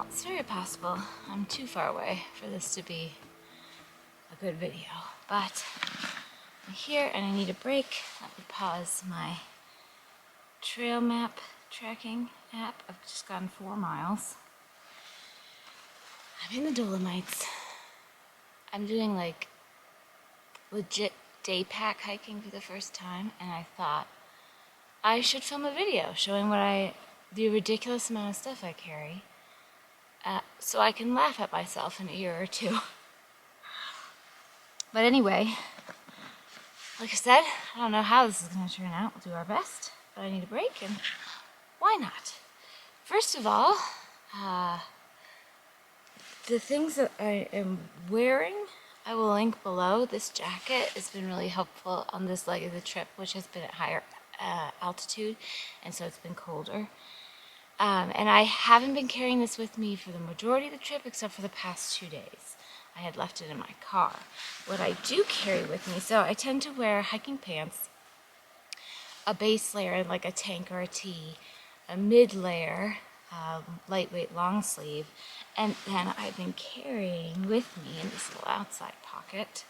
Well, it's very possible I'm too far away for this to be a good video, but I'm here and I need a break. Let me pause my trail map tracking app. I've just gone 4 miles. I'm in the Dolomites. I'm doing like legit daypack hiking for the first time, and I thought I should film a video showing the ridiculous amount of stuff I carry, so I can laugh at myself in a year or two. But anyway, like I said, I don't know how this is going to turn out. We'll do our best, but I need a break, and why not? First of all, the things that I am wearing, I will link below. This jacket has been really helpful on this leg of the trip, which has been at higher altitude, and so it's been colder. And I haven't been carrying this with me for the majority of the trip, except for the past 2 days. I had left it in my car. What I do carry with me, so I tend to wear hiking pants, a base layer like a tank or a tee, a mid layer, lightweight long sleeve, and then I've been carrying with me in this little outside pocket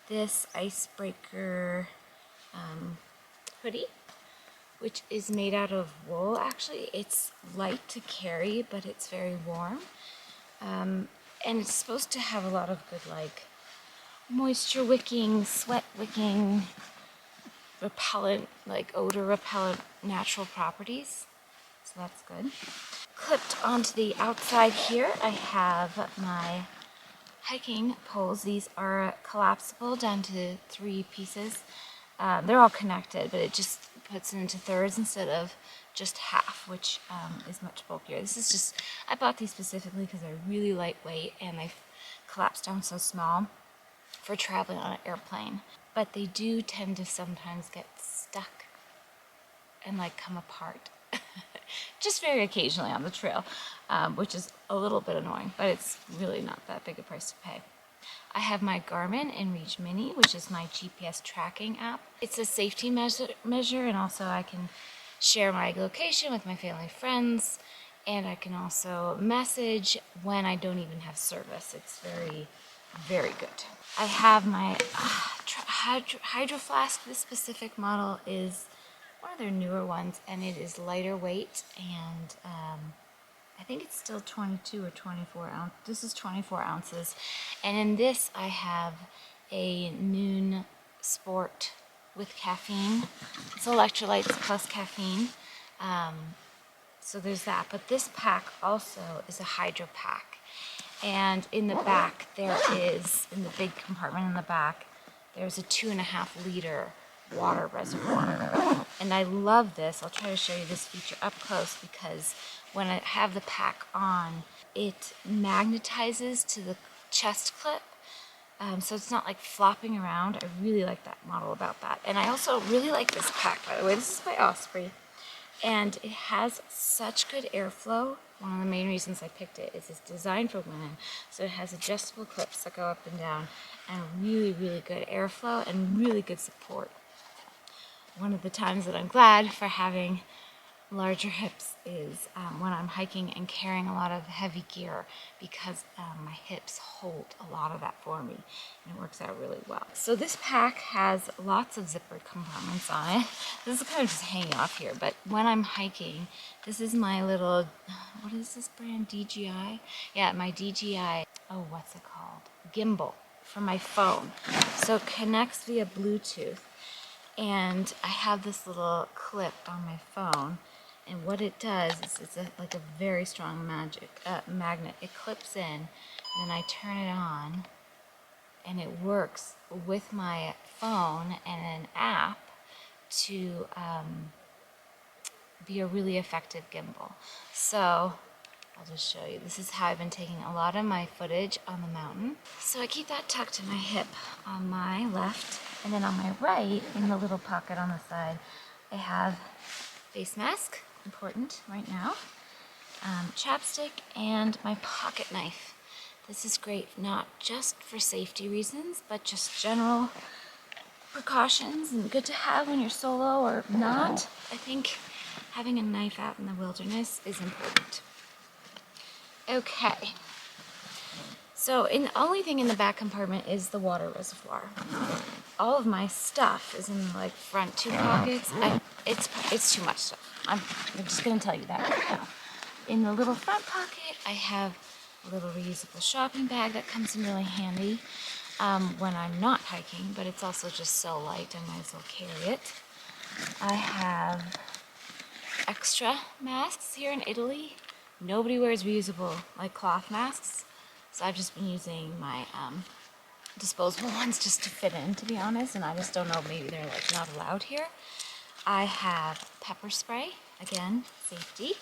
this icebreaker hoodie, which is made out of wool. Actually, it's light to carry, but it's very warm. And it's supposed to have a lot of good, like, moisture wicking, sweat wicking, repellent, like odor repellent natural properties. So that's good. Clipped onto the outside here, I have my hiking poles. These are collapsible down to 3 pieces. They're all connected, but it just puts it into thirds instead of just half, which is much bulkier. This is just, I bought these specifically because they're really lightweight and they collapse down so small for traveling on an airplane. But they do tend to sometimes get stuck and like come apart. Just very occasionally on the trail, which is a little bit annoying, but it's really not that big a price to pay. I have my Garmin InReach Mini, which is my GPS tracking app. It's a safety measure, and also I can share my location with my family and friends, and I can also message when I don't even have service. It's very, very good. I have my Hydro Flask. This specific model is one of their newer ones, and it is lighter weight, and I think it's still 22 or 24 ounce. This is 24 ounces. And in this, I have a Noon Sport with caffeine. It's electrolytes plus caffeine. So there's that. But this pack also is a hydro pack. And in the back, there is, in the big compartment in the back, there's a 2.5 liter water reservoir. And I love this. I'll try to show you this feature up close, because when I have the pack on, it magnetizes to the chest clip, so it's not like flopping around. I really like that model about that. And I also really like this pack, by the way. This is by Osprey, and it has such good airflow. One of the main reasons I picked it is it's designed for women, so it has adjustable clips that go up and down, and really, really good airflow and really good support. One of the times that I'm glad for having larger hips is when I'm hiking and carrying a lot of heavy gear, because my hips hold a lot of that for me, and it works out really well. So this pack has lots of zippered compartments on it. This is kind of just hanging off here, but when I'm hiking, this is my little, what is this brand, DJI? Yeah, my DJI, oh, what's it called? Gimbal for my phone. So it connects via Bluetooth, and I have this little clip on my phone. And what it does is it's like a very strong magnet. It clips in, and then I turn it on, and it works with my phone and an app to be a really effective gimbal. So I'll just show you. This is how I've been taking a lot of my footage on the mountain. So I keep that tucked in my hip on my left, and then on my right, in the little pocket on the side, I have face mask. Important right now, chapstick, and my pocket knife. This is great not just for safety reasons, but just general precautions, and good to have when you're solo or not. I think having a knife out in the wilderness is important. Okay. So, the only thing in the back compartment is the water reservoir. All of my stuff is in the like front two pockets. It's too much stuff. I'm just gonna tell you that right now. In the little front pocket, I have a little reusable shopping bag that comes in really handy when I'm not hiking, but it's also just so light I might as well carry it. I have extra masks here in Italy. Nobody wears reusable like cloth masks, so I've just been using my disposable ones just to fit in, to be honest, and I just don't know, maybe they're like not allowed here. I have pepper spray, again, safety,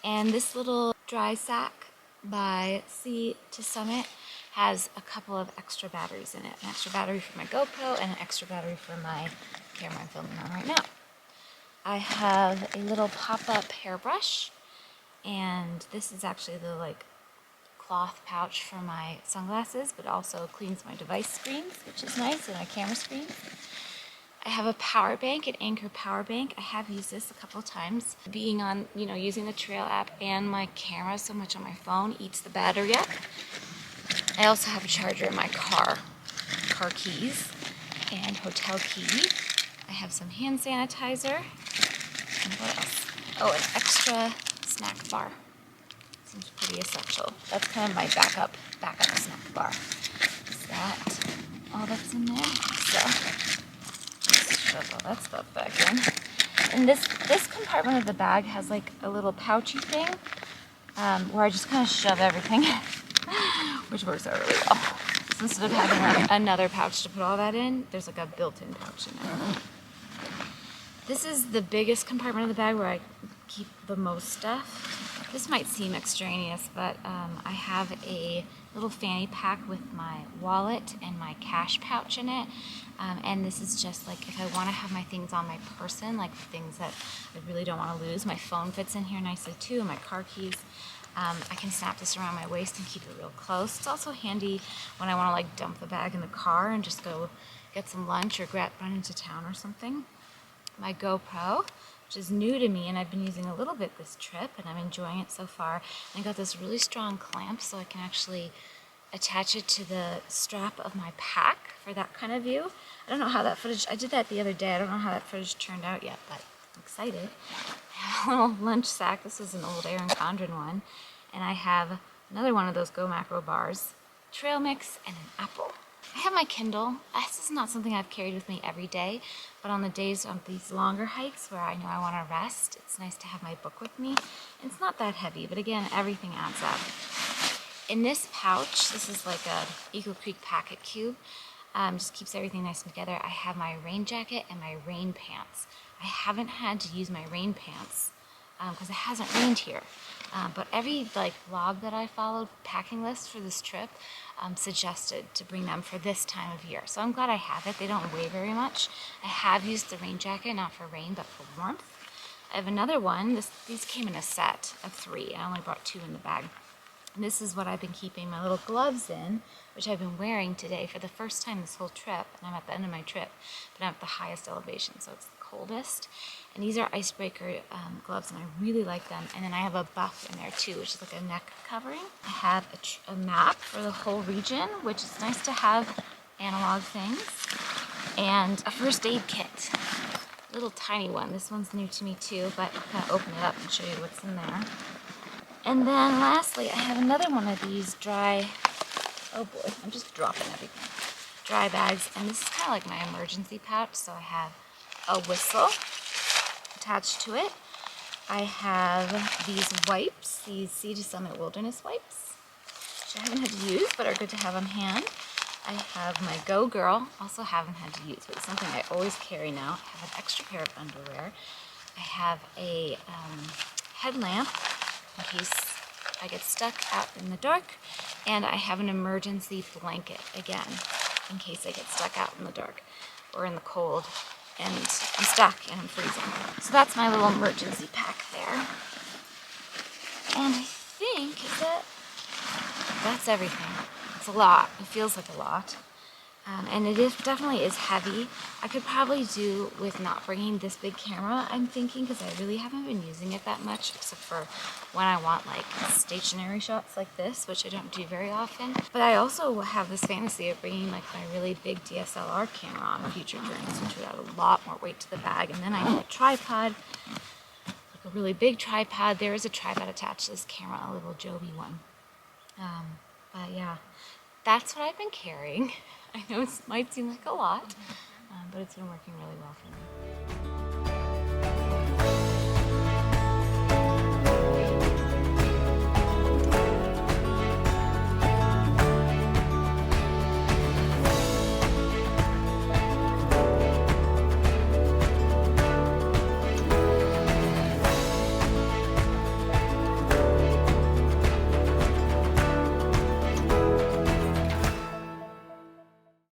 and this little dry sack by Sea to Summit has a couple of extra batteries in it. An extra battery for my GoPro and an extra battery for my camera I'm filming on right now. I have a little Popup Hairbrush, and this is actually the like cloth pouch for my sunglasses, but also cleans my device screens, which is nice, and my camera screens. I have a power bank, an Anchor power bank. I have used this a couple of times. Being on, using the trail app and my camera so much on my phone eats the battery up. I also have a charger in my car keys, and hotel key. I have some hand sanitizer, and what else? Oh, an extra snack bar. Seems pretty essential. That's kind of my backup snack bar. Is that all that's in there? So let's shove all that stuff back in. And this compartment of the bag has like a little pouchy thing where I just kind of shove everything, which works out really well. So instead of having like another pouch to put all that in, there's like a built-in pouch in there. This is the biggest compartment of the bag where I keep the most stuff. This might seem extraneous, but I have a little fanny pack with my wallet and my cash pouch in it. And this is just like if I want to have my things on my person, like things that I really don't want to lose. My phone fits in here nicely too, and my car keys. I can snap this around my waist and keep it real close. It's also handy when I want to like dump the bag in the car and just go get some lunch or run into town or something. My GoPro, which is new to me and I've been using a little bit this trip and I'm enjoying it so far. And I got this really strong clamp so I can actually attach it to the strap of my pack for that kind of view. I don't know how that footage, I did that the other day, I don't know how that footage turned out yet, but I'm excited. I have a little lunch sack. This is an old Erin Condren one. And I have another one of those Go Macro bars, trail mix, and an apple. I have my Kindle. This is not something I've carried with me every day, but on the days of these longer hikes where I know I want to rest, it's nice to have my book with me. And it's not that heavy, but again, everything adds up. In this pouch, this is like a Eagle Creek Packet Cube, just keeps everything nice and together. I have my rain jacket and my rain pants. I haven't had to use my rain pants because it hasn't rained here. But every vlog that I followed, packing list for this trip, suggested to bring them for this time of year. So I'm glad I have it. They don't weigh very much. I have used the rain jacket, not for rain, but for warmth. I have another one. These came in a set of 3. I only brought 2 in the bag. And this is what I've been keeping my little gloves in, which I've been wearing today for the first time this whole trip. And I'm at the end of my trip, but I'm at the highest elevation, so it's the coldest. And these are icebreaker gloves, and I really like them. And then I have a buff in there too, which is like a neck covering. I have a map for the whole region, which is nice to have analog things. And a first aid kit, little tiny one. This one's new to me too, but I'll kind of open it up and show you what's in there. And then lastly, I have another one of these dry, oh boy, I'm just dropping everything. Dry bags, and this is kind of like my emergency pouch, so I have a whistle attached to it. I have these wipes, these Sea to Summit Wilderness wipes, which I haven't had to use, but are good to have on hand. I have my Go Girl, also haven't had to use, but it's something I always carry now. I have an extra pair of underwear. I have a headlamp in case I get stuck out in the dark, and I have an emergency blanket, again, in case I get stuck out in the dark or in the cold and I'm stuck and I'm freezing. So that's my little emergency pack there. And I think that's everything. It's a lot. It feels like a lot. And it definitely is heavy. I could probably do with not bringing this big camera, I'm thinking, because I really haven't been using it that much, except for when I want like stationary shots like this, which I don't do very often. But I also have this fantasy of bringing like my really big DSLR camera on future journeys, which would add a lot more weight to the bag. And then I need a tripod, like a really big tripod. There is a tripod attached to this camera, a little Joby one. But yeah, that's what I've been carrying. I know it might seem like a lot, but it's been working really well for me.